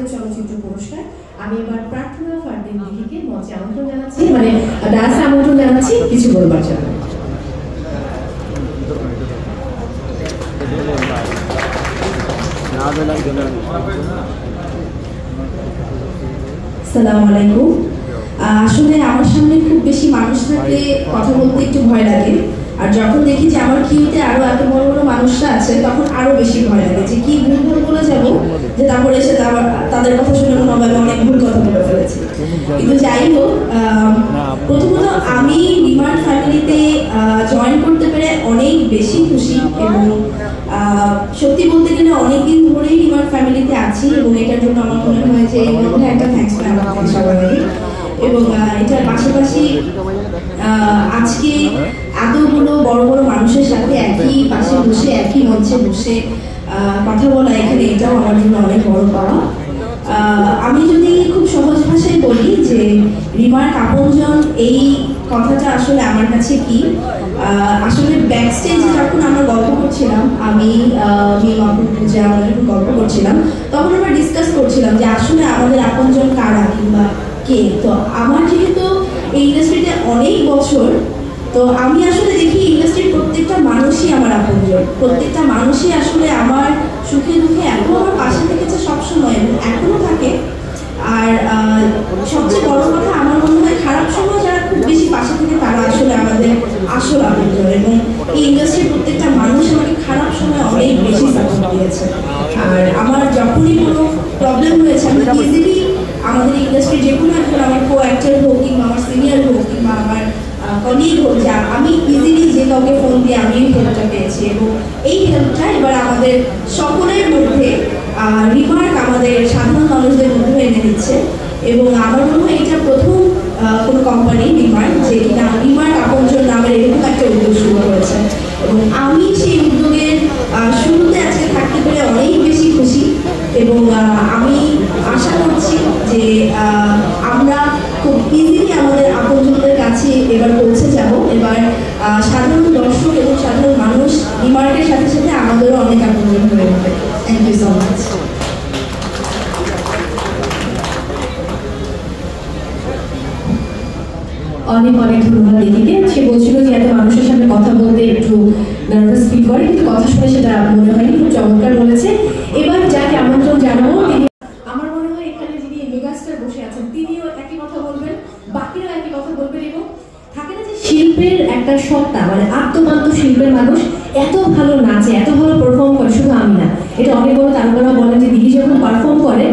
জাতীয় চলচ্চিত্র পুরস্কার। আমি এবার প্রার্থনা ফারদিন দিদিকে মঞ্চে আমন্ত্রণ জানাচ্ছি, মানে ডান্সে আমন্ত্রণ জানাচ্ছি কিছু বলবার জন্য। আসসালামু আলাইকুম। আসলে আমার সামনে খুব বেশি মানুষ থাকলে কথা বলতে একটু ভয় লাগে, আর যখন দেখি যে আমার কিউতে আরো এত বড় বড় মানুষরা আছে তখন আরো বেশি ভয় লাগে যে কি ভুল ভুল বলে যাবো, যে তারপরে এসে তাদের কথা শুনে মনে হবে অনেক ভুল কথা বলে ফেলেছি। কিন্তু যাই হোক, প্রথমত আমি রিমার ফ্যামিলিতে জয়েন করতে পেরে অনেক বেশি খুশি, এবং সত্যি বলতে গেলে অনেকদিন ধরেই রিমার ফ্যামিলিতে আছি, এবং এটার জন্য আমার মনে হয় যে এই মধ্যে একটা থ্যাঙ্কস পাই আমাদের সবাই। এবং এটার পাশাপাশি আজকে এতগুলো বড় বড় মানুষের সাথে একই পাশে বসে একই মঞ্চে বসে কথা বলা এখানে, এটাও আমার জন্য অনেক বড় পাওয়া। আমি যদি খুব সহজ ভাষায় বলি যে রিমার আপনজন এই কথাটা আসলে আমার কাছে কি, আসলে ব্যাক স্টেজে যখন আমরা গল্প করছিলাম, আমি পূজা আমরা যখন গল্প করছিলাম তখন আমরা ডিসকাস করছিলাম যে আসলে আমাদের আপনজন কারা কিংবা কে। তো আমার যেহেতু এই ইন্ডাস্ট্রিতে অনেক বছর, তো আমি আসলে দেখি ইন্ডাস্ট্রির প্রত্যেকটা মানুষই আমার আপনজন, প্রত্যেকটা মানুষই আসলে আমার সুখে দুঃখে এখনো আমার পাশে থেকেছে সবসময় এবং এখনো থাকে। আর সবচেয়ে বড় কথা, আমার মনে হয় খারাপ সময় যারা খুব বেশি পাশে থেকে তারা আসলে আমাদের আসল আপনজন, এবং এই ইন্ডাস্ট্রির প্রত্যেকটা মানুষ আমাকে খারাপ সময় অনেক বেশি সাপোর্ট দিয়েছে। আর আমার যখনই কোনো প্রবলেম হয়েছে আমি ইজিলি আমাদের ইন্ডাস্ট্রি যে কোনো একজন আমার কো অ্যাক্টর হোক কিংবা আমার সিনিয়র হোক কিংবা আমার কলিগ হোক, যা আমি ইজিলি যে কাউকে ফোন দিয়ে আমি হেল্পটা পেয়েছি, এবং এই হেল্পটা এবার আমাদের সকলের মধ্যে রিমার্ক আমাদের সাধারণ মানুষদের মধ্যে এনে দিচ্ছে। এবং আমার মনে হয় এটা প্রথম কোনো কোম্পানি রিমার্ক যে কিনা রিমার্ক আপনজন নামের এরকম একটা উদ্যোগ শুরু করেছে, এবং আমি সেই উদ্যোগের শুরুতে আজকে থাকতে পেরে অনেক বেশি খুশি। এবং আমি আশা করছি যে আমরা খুব ইজিলি আমাদের আপনজনদের কাছে এবার পৌঁছে যাব। এবার সাধারণ দর্শক এবং সাধারণ মানুষ রিমার্কের সাথে সাথে আমাদেরও অনেক আপনজন হয়ে উঠবে। Thank you so much. অনেক অনেক ধন্যবাদ দিদিকে। সে বলছিল যে এত মানুষের সামনে কথা বলতে একটু নার্ভাস ফিল করে, কিন্তু কথা শুনে সেটা মনে হয়নি, খুব চমৎকার বলেছে। এবার যাকে আমন্ত্রণ জানাবো, আমার মনে হয় এখানে যিনি মেগাস্টার বসে আছেন তিনিও একই কথা বলবেন, বাকিরাও একই কথা বলবেন। এবং থাকে না যে শিল্পের একটা সত্তা, মানে আত্মবান্ত শিল্পের মানুষ এত ভালো নাচে, এত ভালো পারফর্ম করে, শুধু আমি না, এটা অনেক বড় তারকারা বলেন যে দিদি যখন পারফর্ম করে